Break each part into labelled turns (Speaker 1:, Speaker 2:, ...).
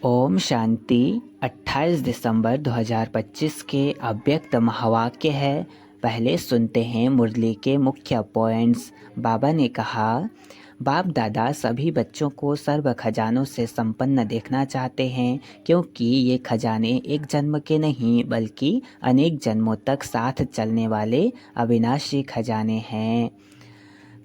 Speaker 1: ओम शांति। 28 दिसंबर 2025 के अव्यक्त महावाक्य है। पहले सुनते हैं मुरली के मुख्य पॉइंट्स। बाबा ने कहा, बाप दादा सभी बच्चों को सर्व खजानों से संपन्न देखना चाहते हैं, क्योंकि ये खजाने एक जन्म के नहीं बल्कि अनेक जन्मों तक साथ चलने वाले अविनाशी खजाने हैं।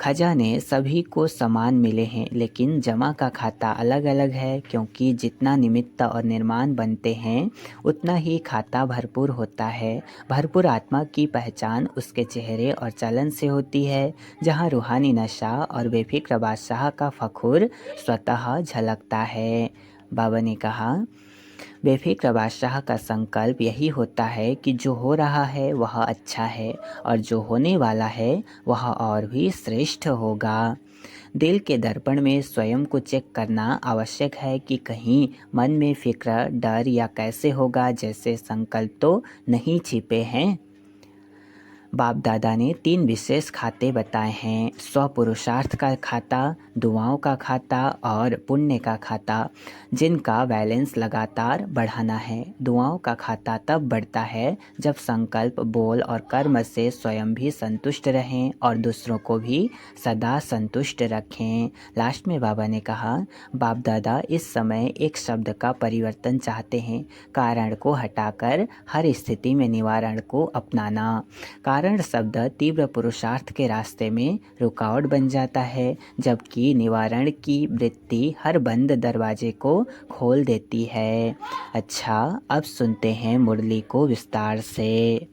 Speaker 1: खजाने सभी को समान मिले हैं, लेकिन जमा का खाता अलग अलग है, क्योंकि जितना निमित्त और निर्माण बनते हैं उतना ही खाता भरपूर होता है। भरपूर आत्मा की पहचान उसके चेहरे और चलन से होती है, जहाँ रूहानी नशा और बेफिक्र बादशाह का फखुर स्वतः झलकता है। बाबा ने कहा, बेफिक्र बादशाह का संकल्प यही होता है कि जो हो रहा है वह अच्छा है और जो होने वाला है वह और भी श्रेष्ठ होगा। दिल के दर्पण में स्वयं को चेक करना आवश्यक है कि कहीं मन में फिक्र, डर या कैसे होगा जैसे संकल्प तो नहीं छिपे हैं। बाप दादा ने 3 विशेष खाते बताए हैं: स्वपुरुषार्थ का खाता, दुआओं का खाता और पुण्य का खाता, जिनका बैलेंस लगातार बढ़ाना है। दुआओं का खाता तब बढ़ता है जब संकल्प, बोल और कर्म से स्वयं भी संतुष्ट रहें और दूसरों को भी सदा संतुष्ट रखें। लास्ट में बाबा ने कहा, बाप दादा इस समय एक शब्द का परिवर्तन चाहते हैं, कारण को हटाकर हर स्थिति में निवारण को अपनाना। कारण शब्द तीव्र पुरुषार्थ के रास्ते में रुकावट बन जाता है, जबकि निवारण की वृत्ति हर बंद दरवाजे को खोल देती है। अच्छा, अब सुनते हैं मुरली को विस्तार से।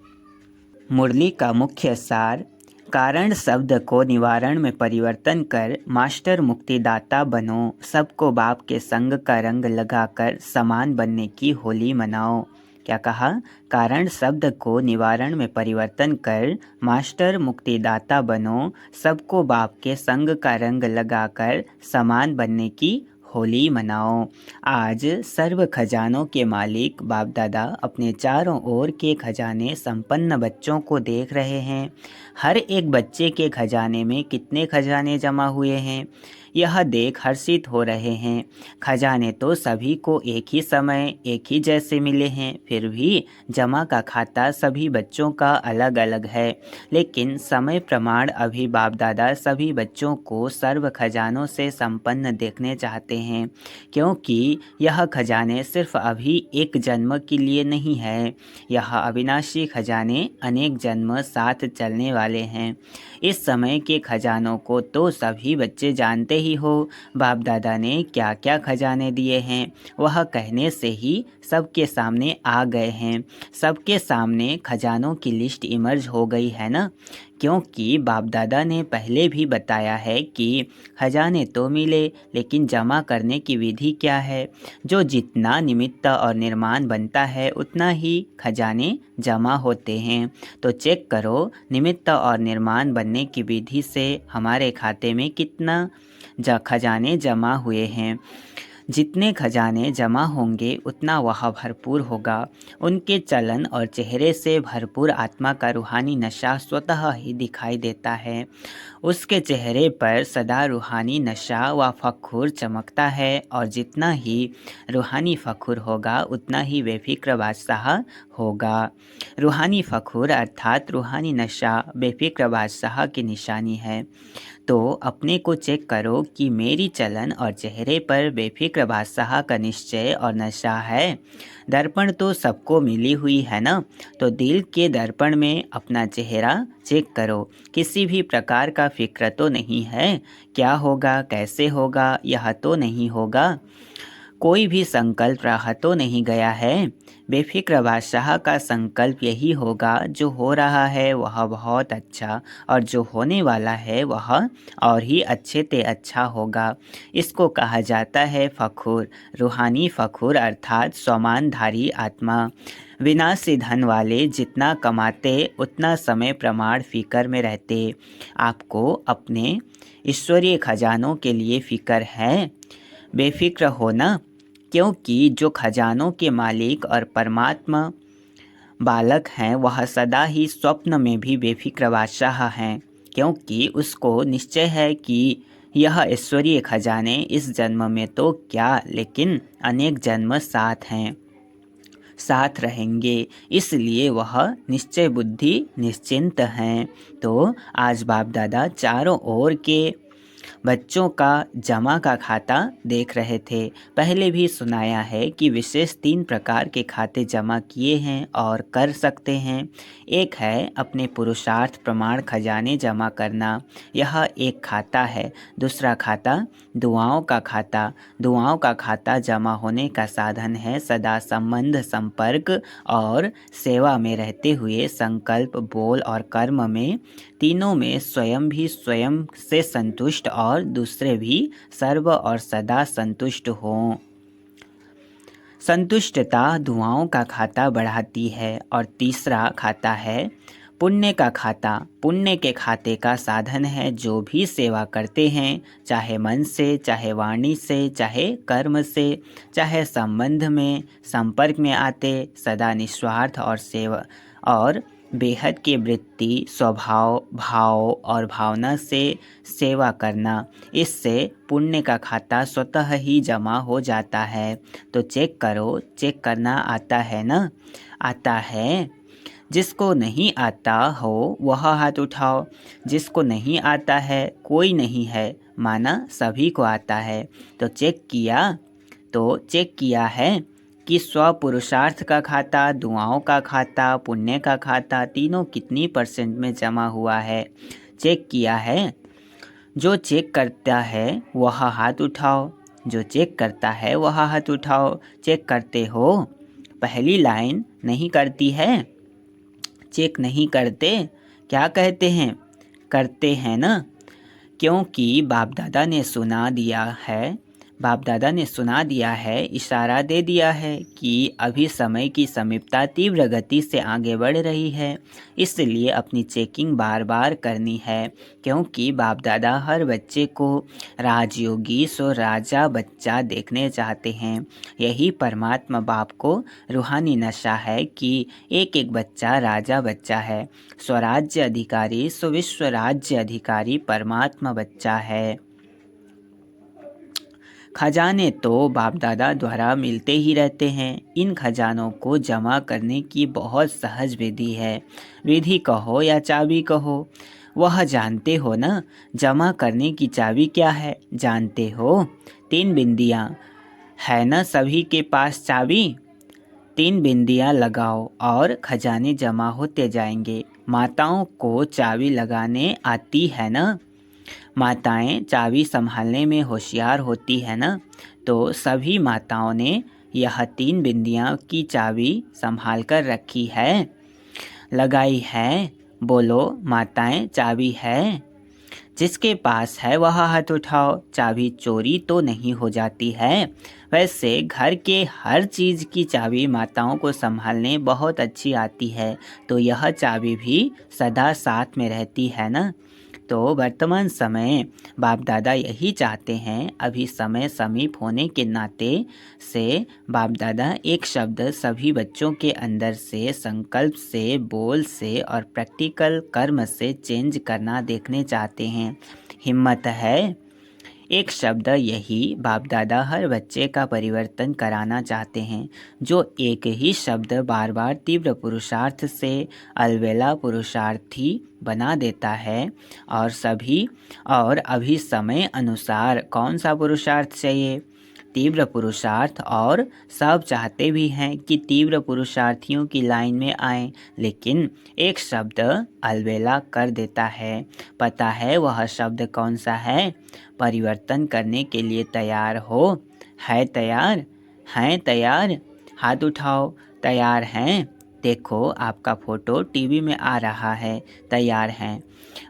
Speaker 1: मुरली का मुख्य सार: कारण शब्द को निवारण में परिवर्तन कर मास्टर मुक्तिदाता बनो। सबको बाप के संग का रंग लगाकर समान बनने की होली मनाओ। क्या कहा? कारण शब्द को निवारण में परिवर्तन कर मास्टर मुक्तिदाता बनो। सबको बाप के संग का रंग लगाकर समान बनने की होली मनाओ। आज सर्व खजानों के मालिक बाप दादा अपने चारों ओर के खजाने संपन्न बच्चों को देख रहे हैं। हर एक बच्चे के खजाने में कितने खजाने जमा हुए हैं, यह देख हर्षित हो रहे हैं। खजाने तो सभी को एक ही समय एक ही जैसे मिले हैं, फिर भी जमा का खाता सभी बच्चों का अलग अलग है। लेकिन समय प्रमाण अभी बाप दादा सभी बच्चों को सर्व खजानों से संपन्न देखने चाहते हैं, क्योंकि यह खजाने सिर्फ अभी एक जन्म के लिए नहीं है। यह अविनाशी खजाने अनेक जन्म साथ चलने वाले हैं। इस समय के खजानों को तो सभी बच्चे जानते ही हो। बाप दादा ने क्या क्या खजाने दिए हैं वह कहने से ही सबके सामने आ गए हैं। सबके सामने खजानों की लिस्ट इमर्ज हो गई है ना, क्योंकि बाप दादा ने पहले भी बताया है कि खजाने तो मिले, लेकिन जमा करने की विधि क्या है। जो जितना निमित्त और निर्माण बनता है उतना ही खजाने जमा होते हैं। तो चेक करो, निमित्त और निर्माण बनने की विधि से हमारे खाते में कितना खजाने जमा हुए हैं। जितने खजाने जमा होंगे उतना वह भरपूर होगा। उनके चलन और चेहरे से भरपूर आत्मा का रूहानी नशा स्वतः ही दिखाई देता है। उसके चेहरे पर सदा रूहानी नशा व फखुर चमकता है, और जितना ही रूहानी फखुर होगा उतना ही बेफिक्र बादशाह होगा। रूहानी फखुर अर्थात रूहानी नशा बेफिक्र बादशाह की निशानी है। तो अपने को चेक करो कि मेरी चलन और चेहरे पर बेफिक्र बादशाह का निश्चय और नशा है। दर्पण तो सबको मिली हुई है ना, तो दिल के दर्पण में अपना चेहरा चेक करो। किसी भी प्रकार का फिक्र तो नहीं है, क्या होगा कैसे होगा यह तो नहीं होगा। कोई भी संकल्प रहा तो नहीं गया है। बेफिक्र बादशाह का संकल्प यही होगा, जो हो रहा है वह बहुत अच्छा और जो होने वाला है वह और ही अच्छे ते अच्छा होगा। इसको कहा जाता है फखुर, रूहानी फखुर अर्थात स्वमानधारी आत्मा। विनाशी धन वाले जितना कमाते उतना समय प्रमाण फिकर में रहते। आपको अपने ईश्वरीय खजानों के लिए फिक्र है, बेफिक्र होना, क्योंकि जो खजानों के मालिक और परमात्मा बालक हैं वह सदा ही स्वप्न में भी बेफिक्र बादशाह हैं, क्योंकि उसको निश्चय है कि यह ईश्वरीय खजाने इस जन्म में तो क्या, लेकिन अनेक जन्म साथ रहेंगे, इसलिए वह निश्चय बुद्धि निश्चिंत हैं। तो आज बाप दादा चारों ओर के बच्चों का जमा का खाता देख रहे थे। पहले भी सुनाया है कि विशेष 3 प्रकार के खाते जमा किए हैं और कर सकते हैं। एक है अपने पुरुषार्थ प्रमाण खजाने जमा करना, यह एक खाता है। दूसरा खाता दुआओं का खाता। दुआओं का खाता जमा होने का साधन है सदा संबंध, संपर्क और सेवा में रहते हुए संकल्प, बोल और कर्म में, तीनों में स्वयं भी स्वयं से संतुष्ट और दूसरे भी सर्व और सदा संतुष्ट हों। संतुष्टता दुआओं का खाता बढ़ाती है। और तीसरा खाता है पुण्य का खाता। पुण्य के खाते का साधन है जो भी सेवा करते हैं, चाहे मन से, चाहे वाणी से, चाहे कर्म से, चाहे संबंध में, संपर्क में आते, सदा निस्वार्थ और सेवा और बेहद की वृत्ति, स्वभाव, भाव और भावना से सेवा करना, इससे पुण्य का खाता स्वतः ही जमा हो जाता है। तो चेक करो, चेक करना आता है ना? आता है। जिसको नहीं आता हो वह हाथ उठाओ। जिसको नहीं आता है कोई नहीं है, माना सभी को आता है। तो चेक किया है कि स्व पुरुषार्थ का खाता, दुआओं का खाता, पुण्य का खाता, तीनों कितनी % में जमा हुआ है? चेक किया है? जो चेक करता है वह हाथ उठाओ। जो चेक करता है वह हाथ उठाओ। चेक करते हो? पहली लाइन नहीं करती है? चेक नहीं करते? क्या कहते हैं? करते हैं ना? क्योंकि बाप दादा ने सुना दिया है, इशारा दे दिया है कि अभी समय की समीपता तीव्र गति से आगे बढ़ रही है, इसलिए अपनी चेकिंग बार बार करनी है। क्योंकि बाप दादा हर बच्चे को राजयोगी सो राजा बच्चा देखने चाहते हैं। यही परमात्मा बाप को रूहानी नशा है कि एक एक बच्चा राजा बच्चा है, स्वराज्य अधिकारी सो विश्व राज्य अधिकारी परमात्मा बच्चा है। खजाने तो बाप दादा द्वारा मिलते ही रहते हैं। इन खजानों को जमा करने की बहुत सहज विधि है। विधि कहो या चाबी कहो, वह जानते हो ना? जमा करने की चाबी क्या है जानते हो? 3 बिंदियाँ है ना सभी के पास चाबी? 3 बिंदियाँ लगाओ और खजाने जमा होते जाएंगे। माताओं को चाबी लगाने आती है ना? माताएं चाबी संभालने में होशियार होती है ना? तो सभी माताओं ने यह 3 बिंदियाँ की चाबी संभाल कर रखी है, लगाई है। बोलो माताएं, चाबी है? जिसके पास है वह हाथ उठाओ। चाबी चोरी तो नहीं हो जाती है? वैसे घर के हर चीज़ की चाबी माताओं को संभालने बहुत अच्छी आती है, तो यह चाबी भी सदा साथ में रहती है ना? तो वर्तमान समय बाप दादा यही चाहते हैं। अभी समय समीप होने के नाते से बाप दादा एक शब्द सभी बच्चों के अंदर से, संकल्प से, बोल से और प्रैक्टिकल कर्म से चेंज करना देखने चाहते हैं। हिम्मत है? एक शब्द यही बाप दादा हर बच्चे का परिवर्तन कराना चाहते हैं। जो एक ही शब्द बार बार तीव्र पुरुषार्थ से अलबेला पुरुषार्थी बना देता है। और अभी समय अनुसार कौन सा पुरुषार्थ चाहिए? तीव्र पुरुषार्थ। और सब चाहते भी हैं कि तीव्र पुरुषार्थियों की लाइन में आएं, लेकिन एक शब्द अलबेला कर देता है। पता है वह शब्द कौन सा है? परिवर्तन करने के लिए तैयार हो? है तैयार? हैं तैयार? हाथ उठाओ। तैयार हैं? देखो आपका फ़ोटो टीवी में आ रहा है। तैयार हैं?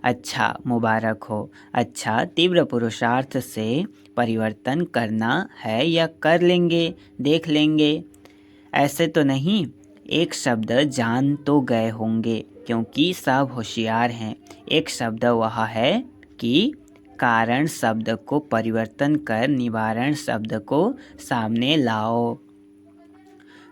Speaker 1: अच्छा, मुबारक हो। अच्छा, तीव्र पुरुषार्थ से परिवर्तन करना है या कर लेंगे, देख लेंगे? ऐसे तो नहीं। एक शब्द जान तो गए होंगे क्योंकि सब होशियार हैं। एक शब्द वह है कि कारण शब्द को परिवर्तन कर निवारण शब्द को सामने लाओ।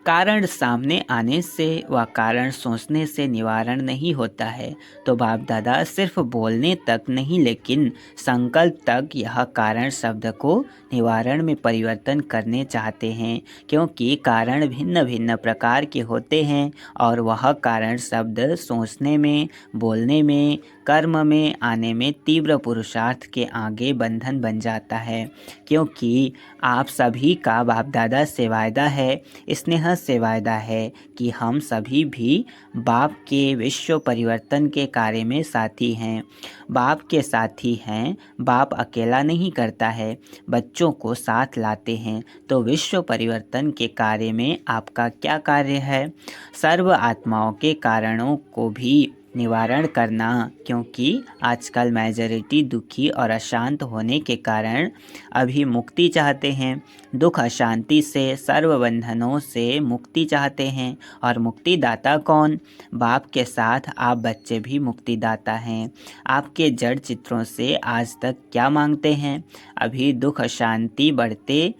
Speaker 1: कारण सामने आने से व कारण सोचने से निवारण नहीं होता है। तो बाप दादा सिर्फ बोलने तक नहीं लेकिन संकल्प तक यह कारण शब्द को निवारण में परिवर्तन करने चाहते हैं, क्योंकि कारण भिन्न भिन्न प्रकार के होते हैं और वह कारण शब्द सोचने में, बोलने में, कर्म में आने में तीव्र पुरुषार्थ के आगे बंधन बन जाता है। क्योंकि आप सभी का बाप दादा से वायदा है, स्नेह से वायदा है कि हम सभी भी बाप के विश्व परिवर्तन के कार्य में साथी हैं। बाप के साथी हैं। बाप अकेला नहीं करता है, बच्चों को साथ लाते हैं। तो विश्व परिवर्तन के कार्य में आपका क्या कार्य है? सर्व आत्माओं के कारणों को भी निवारण करना, क्योंकि आजकल मेजॉरिटी दुखी और अशांत होने के कारण अभी मुक्ति चाहते हैं। दुख अशांति से, सर्व बंधनों से मुक्ति चाहते हैं। और मुक्तिदाता कौन? बाप के साथ आप बच्चे भी मुक्तिदाता हैं। आपके जड़ चित्रों से आज तक क्या मांगते हैं? अभी दुख अशांति बढ़ते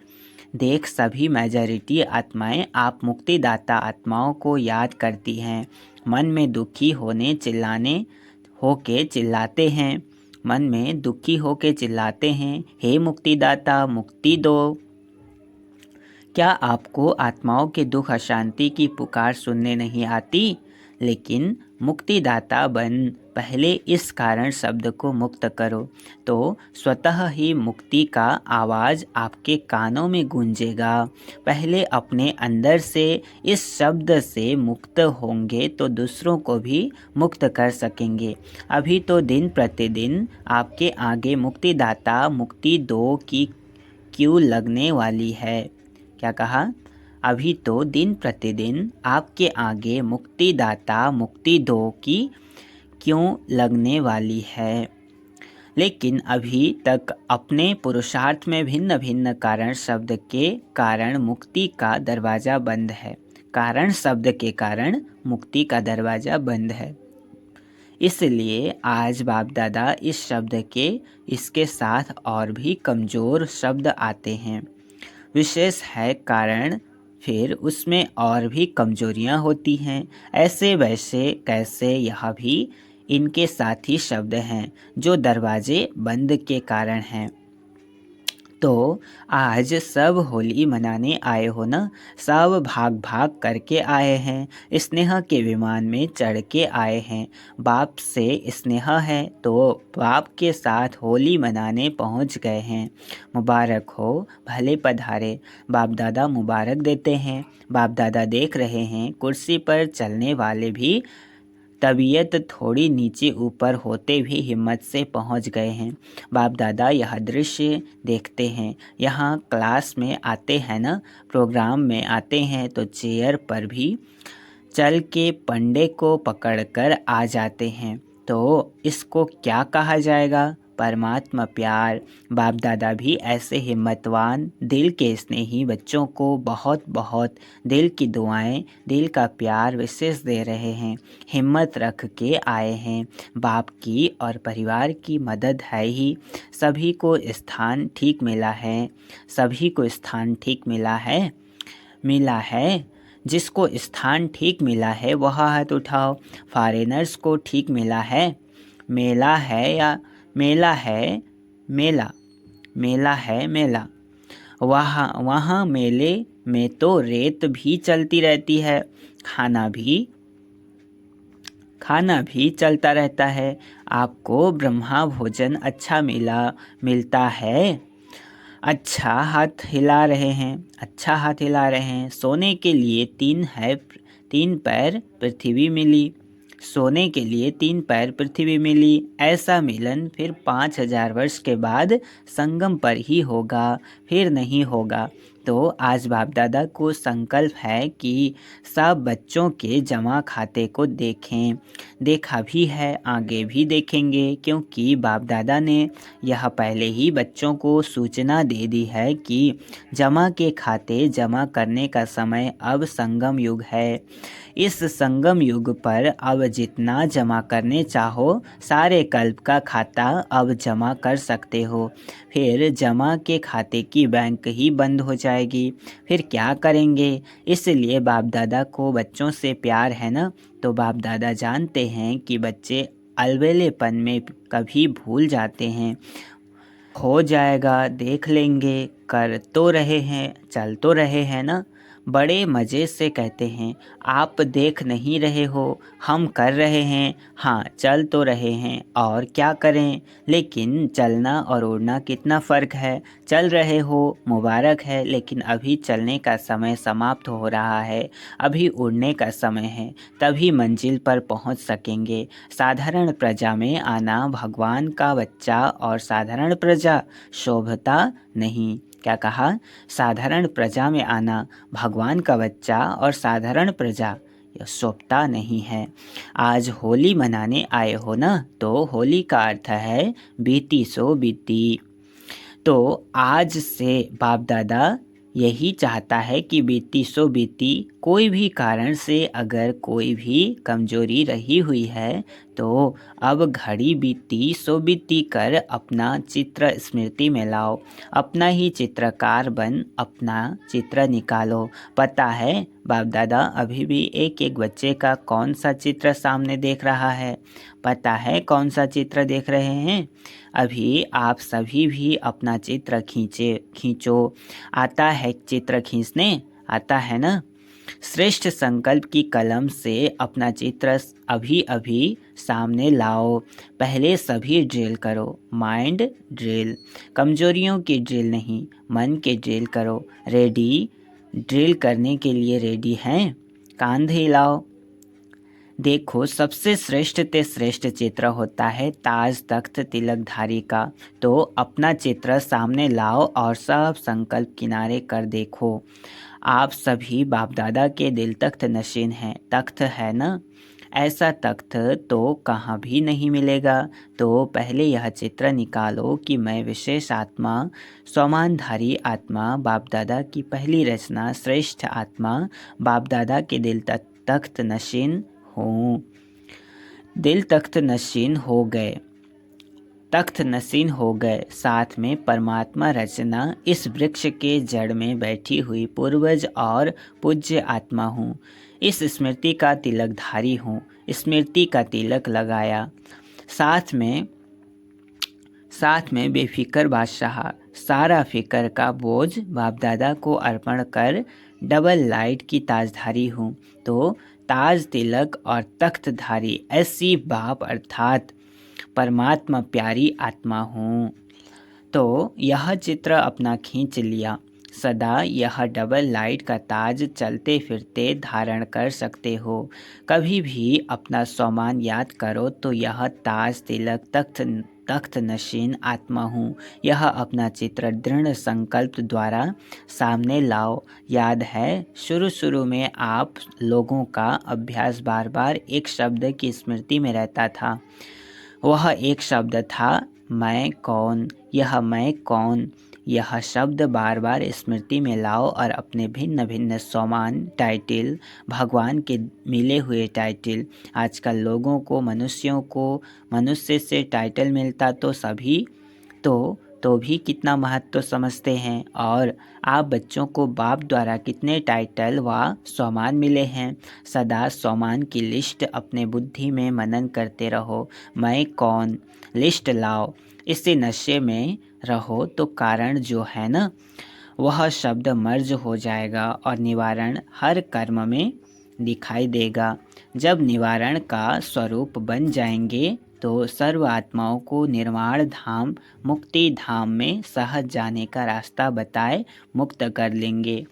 Speaker 1: देख सभी मेजॉरिटी आत्माएं आप मुक्तिदाता आत्माओं को याद करती हैं। मन में दुखी होने चिल्लाते हैं। मन में दुखी होके चिल्लाते हैं, हे मुक्तिदाता मुक्ति दो। क्या आपको आत्माओं के दुख अशांति की पुकार सुनने नहीं आती? लेकिन मुक्तिदाता बन पहले इस कारण शब्द को मुक्त करो, तो स्वतः ही मुक्ति का आवाज़ आपके कानों में गूंजेगा। पहले अपने अंदर से इस शब्द से मुक्त होंगे तो दूसरों को भी मुक्त कर सकेंगे। अभी तो दिन प्रतिदिन आपके आगे मुक्तिदाता मुक्ति दो की क्यू लगने वाली है। क्या कहा? अभी तो दिन प्रतिदिन आपके आगे मुक्तिदाता मुक्ति दो की क्यों लगने वाली है। लेकिन अभी तक अपने पुरुषार्थ में भिन्न भिन्न कारण शब्द के कारण मुक्ति का दरवाज़ा बंद है। कारण शब्द के कारण मुक्ति का दरवाज़ा बंद है। इसलिए आज बाप दादा इस शब्द के इसके साथ और भी कमज़ोर शब्द आते हैं। विशेष है कारण, फिर उसमें और भी कमजोरियां होती हैं। ऐसे वैसे कैसे यह भी इनके साथी शब्द हैं जो दरवाजे बंद के कारण हैं। तो आज सब होली मनाने आए हो ना, सब भाग भाग करके आए हैं, स्नेह के विमान में चढ़ के आए हैं। बाप से स्नेह है तो बाप के साथ होली मनाने पहुंच गए हैं। मुबारक हो, भले पधारे। बाप दादा मुबारक देते हैं। बाप दादा देख रहे हैं कुर्सी पर चलने वाले भी तबीयत थोड़ी नीचे ऊपर होते भी हिम्मत से पहुंच गए हैं। बाप दादा यह दृश्य देखते हैं। यहाँ क्लास में आते हैं ना, प्रोग्राम में आते हैं तो चेयर पर भी चल के पंडे को पकड़कर आ जाते हैं। तो इसको क्या कहा जाएगा? परमात्मा प्यार। बाप दादा भी ऐसे हिम्मतवान दिल के स्नेही बच्चों को बहुत बहुत दिल की दुआएं, दिल का प्यार विशेष दे रहे हैं। हिम्मत रख के आए हैं। बाप की और परिवार की मदद है ही सभी को स्थान ठीक मिला है। सभी को स्थान ठीक मिला है। जिसको स्थान ठीक मिला है वह हाथ उठाओ। फॉरेनर्स को ठीक मिला है। मेला है या मेला है मेला मेला है मेला। वहाँ मेले में तो रेत भी चलती रहती है, खाना भी चलता रहता है। आपको ब्रह्मा भोजन अच्छा मिलता है। अच्छा हाथ हिला रहे हैं। सोने के लिए 3 पैर पृथ्वी मिली। सोने के लिए 3 पैर पृथ्वी मिली। ऐसा मिलन फिर 5000 वर्ष के बाद संगम पर ही होगा, फिर नहीं होगा। तो आज बाप दादा को संकल्प है कि सब बच्चों के जमा खाते को देखें। देखा भी है, आगे भी देखेंगे, क्योंकि बाप दादा ने यह पहले ही बच्चों को सूचना दे दी है कि जमा के खाते जमा करने का समय अब संगम युग है। इस संगम युग पर अब जितना जमा करने चाहो सारे कल्प का खाता अब जमा कर सकते हो। फिर जमा के खाते की बैंक ही बंद हो जाएगी, फिर क्या करेंगे। इसलिए बाप दादा को बच्चों से प्यार है ना, तो बाप दादा जानते हैं कि बच्चे अलबेलेपन में कभी भूल जाते हैं। हो जाएगा, देख लेंगे, कर तो रहे हैं, चल तो रहे हैं ना। बड़े मज़े से कहते हैं, आप देख नहीं रहे हो, हम कर रहे हैं। हाँ, चल तो रहे हैं, और क्या करें। लेकिन चलना और उड़ना कितना फ़र्क है। चल रहे हो, मुबारक है, लेकिन अभी चलने का समय समाप्त हो रहा है, अभी उड़ने का समय है, तभी मंजिल पर पहुंच सकेंगे। साधारण प्रजा में आना भगवान का बच्चा और साधारण प्रजा शोभता नहीं। क्या कहा? साधारण प्रजा में आना भगवान का बच्चा और साधारण प्रजा यह शोभता नहीं है। आज होली मनाने आए हो ना, तो होली का अर्थ है बीती सो बीती। तो आज से बाप दादा यही चाहता है कि बीती सो बीती। कोई भी कारण से अगर कोई भी कमजोरी रही हुई है, तो अब घड़ी बीती सो बीती कर अपना चित्र स्मृति में लाओ। अपना ही चित्रकार बन अपना चित्र निकालो। पता है बाप दादा अभी भी एक एक बच्चे का कौन सा चित्र सामने देख रहा है? पता है कौन सा चित्र देख रहे हैं? अभी आप सभी भी अपना चित्र खींचो। आता है चित्र खींचने? आता है ना? श्रेष्ठ संकल्प की कलम से अपना चित्र अभी अभी सामने लाओ। पहले सभी ड्रिल करो, माइंड ड्रिल, कमजोरियों की ड्रिल नहीं, मन के ड्रिल करो। रेडी? ड्रिल करने के लिए रेडी हैं? कांधे हिलाओ। देखो, सबसे श्रेष्ठ ते श्रेष्ठ चित्र होता है ताज तख्त तिलकधारी का। तो अपना चित्र सामने लाओ और सब संकल्प किनारे कर देखो। आप सभी बाप दादा के दिल तख्त नशीन हैं। तख्त है ना? ऐसा तख्त तो कहाँ भी नहीं मिलेगा। तो पहले यह चित्र निकालो कि मैं विशेष आत्मा, स्वमानधारी आत्मा, बाप दादा की पहली रचना, श्रेष्ठ आत्मा, बाप दादा के दिल तख्त नशीन हूँ। दिल तख्त नशीन हो गए, तख्त नसीन हो गए, साथ में परमात्मा रचना इस वृक्ष के जड़ में बैठी हुई पूर्वज और पूज्य आत्मा हूँ। इस स्मृति का तिलकधारी हूँ। स्मृति का तिलक लगाया। साथ में बेफिक्र बादशाह, सारा फिक्र का बोझ बाप दादा को अर्पण कर डबल लाइट की ताजधारी हूँ। तो ताज, तिलक और तख्तधारी ऐसी बाप अर्थात परमात्मा प्यारी आत्मा हूँ। तो यह चित्र अपना खींच लिया। सदा यह डबल लाइट का ताज चलते फिरते धारण कर सकते हो। कभी भी अपना स्वमान याद करो तो यह ताज, तिलक, तख्त नशीन आत्मा हूँ। यह अपना चित्र दृढ़ संकल्प द्वारा सामने लाओ। याद है शुरू में आप लोगों का अभ्यास बार बार एक शब्द की स्मृति में रहता था। वह एक शब्द था मैं कौन। यह मैं कौन, यह शब्द बार बार स्मृति में लाओ और अपने भिन्न भिन्न सम्मान, टाइटल, भगवान के मिले हुए टाइटल। आजकल लोगों को, मनुष्यों को मनुष्य से टाइटल मिलता तो सभी तो भी कितना महत्व समझते हैं। और आप बच्चों को बाप द्वारा कितने टाइटल व सम्मान मिले हैं। सदा सम्मान की लिस्ट अपने बुद्धि में मनन करते रहो। मैं कौन लिस्ट लाओ। इससे नशे में रहो तो कारण जो है ना, वह शब्द मर्ज हो जाएगा और निवारण हर कर्म में दिखाई देगा। जब निवारण का स्वरूप बन जाएंगे तो सर्व आत्माओं को निर्वाण धाम, मुक्ति धाम में सहज जाने का रास्ता बताए मुक्त कर लेंगे।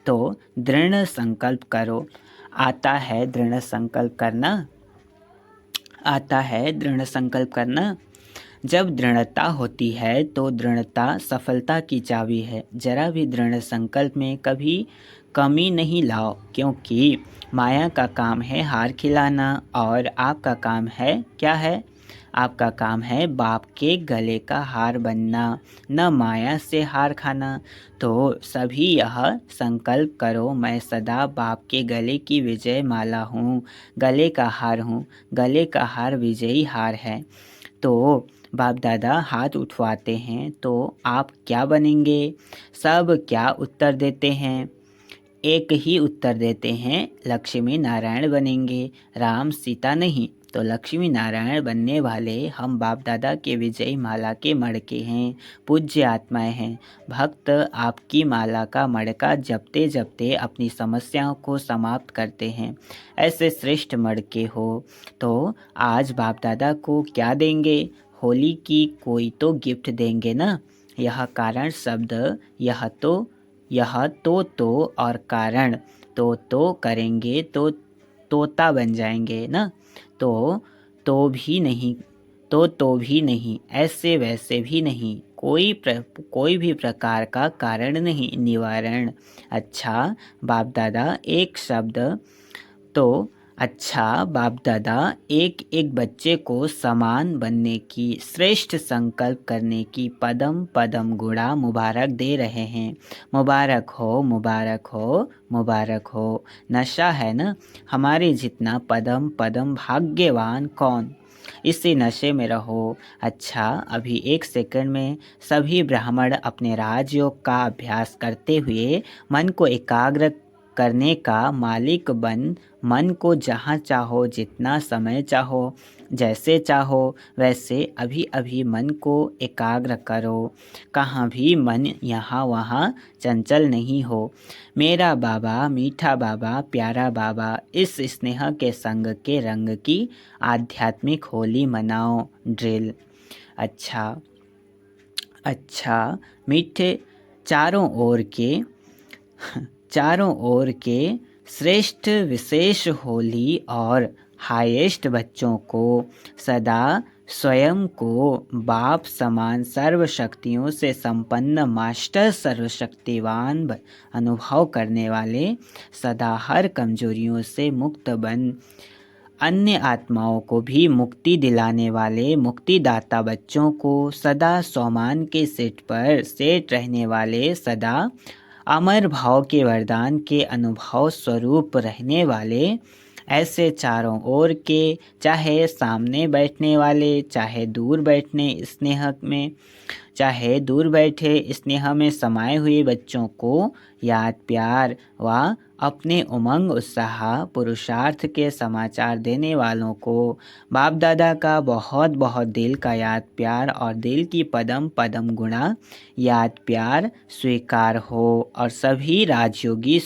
Speaker 1: तो दृढ़ संकल्प करो। आता है दृढ़ संकल्प करना? आता है दृढ़ संकल्प करना? जब दृढ़ता होती है तो दृढ़ता सफलता की चाबी है। जरा भी दृढ़ संकल्प में कभी कमी नहीं लाओ, क्योंकि माया का काम है हार खिलाना और आपका काम है क्या है? आपका काम है बाप के गले का हार बनना, न माया से हार खाना। तो सभी यह संकल्प करो, मैं सदा बाप के गले की विजय माला हूँ, गले का हार हूँ। गले का हार विजयी हार है। तो बाप दादा हाथ उठवाते हैं तो आप क्या बनेंगे? सब क्या उत्तर देते हैं? एक ही उत्तर देते हैं, लक्ष्मी नारायण बनेंगे, राम सीता नहीं। तो लक्ष्मी नारायण बनने वाले हम बाप दादा के विजयी माला के मड़के हैं, पूज्य आत्माएं हैं। भक्त आपकी माला का मड़का जपते जपते अपनी समस्याओं को समाप्त करते हैं। ऐसे श्रेष्ठ मड़के हो तो आज बाप दादा को क्या देंगे? होली की कोई तो गिफ्ट देंगे ना। यह कारण शब्द यह तो और कारण तो करेंगे तो तोता बन जाएंगे ना। तो भी नहीं, ऐसे वैसे भी नहीं, कोई भी प्रकार का कारण नहीं, निवारण। अच्छा बाप दादा एक शब्द तो अच्छा बाप दादा एक एक बच्चे को समान बनने की श्रेष्ठ संकल्प करने की पदम पदम गुणा मुबारक दे रहे हैं। मुबारक हो मुबारक हो मुबारक हो। नशा है ना, हमारे जितना पदम पदम भाग्यवान कौन। इसी नशे में रहो। अच्छा अभी 1 सेकंड में सभी ब्राह्मण अपने राजयोग का अभ्यास करते हुए मन को एकाग्र करने का मालिक बन मन को जहाँ चाहो, जितना समय चाहो, जैसे चाहो वैसे अभी अभी मन को एकाग्र करो। कहाँ भी मन यहाँ वहाँ चंचल नहीं हो। मेरा बाबा मीठा बाबा प्यारा बाबा, इस स्नेह के संग के रंग की आध्यात्मिक होली मनाओ। ड्रिल। अच्छा मीठे चारों ओर के श्रेष्ठ विशेष होली और हाईएस्ट बच्चों को सदा स्वयं को बाप समान सर्व शक्तियों से संपन्न मास्टर सर्वशक्तिवान अनुभव करने वाले, सदा हर कमजोरियों से मुक्त बन अन्य आत्माओं को भी मुक्ति दिलाने वाले मुक्तिदाता बच्चों को, सदा सोमान के सेट पर सेट रहने वाले, सदा अमर भाव के वरदान के अनुभव स्वरूप रहने वाले, ऐसे चारों ओर के, चाहे सामने बैठने वाले, चाहे दूर बैठे स्नेह में समाये हुए बच्चों को याद प्यार व अपने उमंग उत्साह पुरुषार्थ के समाचार देने वालों को बाप दादा का बहुत बहुत दिल का याद प्यार और दिल की पदम पदम गुणा याद प्यार स्वीकार हो। और सभी राजयोगी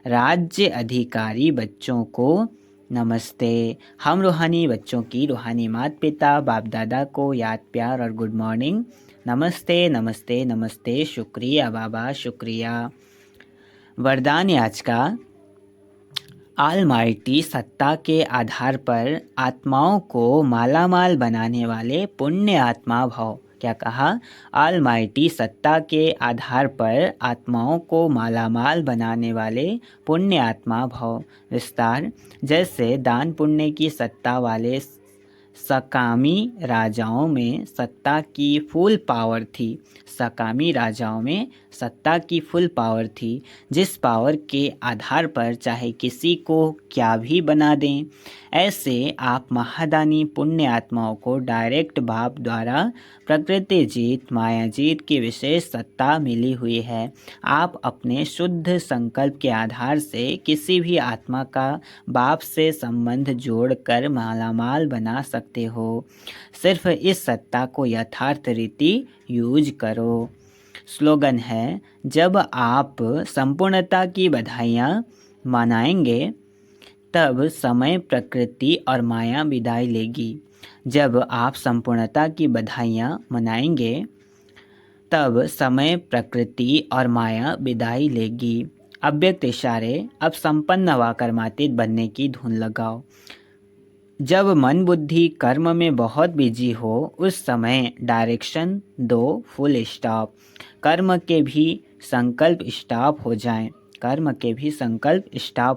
Speaker 1: राज्य अधिकारी बच्चों को नमस्ते। हम रूहानी बच्चों की रूहानी माता पिता बाप दादा को याद प्यार और गुड मॉर्निंग। नमस्ते नमस्ते नमस्ते। शुक्रिया बाबा शुक्रिया। वरदान आज का ऑलमाइटी सत्ता के आधार पर आत्माओं को मालामाल बनाने वाले पुण्य आत्मा भव। क्या कहा? ऑलमाइटी सत्ता के आधार पर आत्माओं को मालामाल बनाने वाले पुण्य आत्मा भव। विस्तार। जैसे दान पुण्य की सत्ता वाले सकामी राजाओं में सत्ता की फुल पावर थी। सकामी राजाओं में सत्ता की फुल पावर थी, जिस पावर के आधार पर चाहे किसी को क्या भी बना दें। ऐसे आप महादानी पुण्य आत्माओं को डायरेक्ट बाप द्वारा प्रकृति जीत माया जीत की विशेष सत्ता मिली हुई है। आप अपने शुद्ध संकल्प के आधार से किसी भी आत्मा का बाप से संबंध जोड़कर मालामाल बना सकते हो। सिर्फ इस सत्ता को यथार्थ रीति यूज करो। स्लोगन है, जब आप संपूर्णता की बधाइयाँ मनाएंगे तब समय प्रकृति और माया विदाई लेगी। जब आप संपूर्णता की बधाइयाँ मनाएंगे तब समय प्रकृति और माया विदाई लेगी। अव्यक्त इशारे। अब संपन्न व कर्मातीत बनने की धुन लगाओ। जब मन बुद्धि कर्म में बहुत बिजी हो उस समय डायरेक्शन दो, फुल स्टॉप। कर्म के भी संकल्प स्टॉप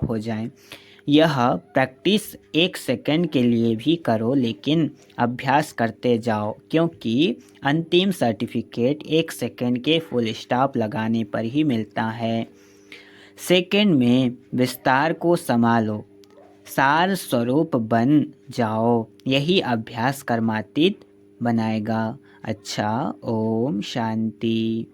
Speaker 1: हो जाएं। यह प्रैक्टिस 1 सेकंड के लिए भी करो, लेकिन अभ्यास करते जाओ, क्योंकि अंतिम सर्टिफिकेट 1 सेकंड के फुल स्टॉप लगाने पर ही मिलता है। सेकंड में विस्तार को संभालो, सार स्वरूप बन जाओ। यही अभ्यास कर्मातीत बनाएगा। अच्छा, ओम शांति।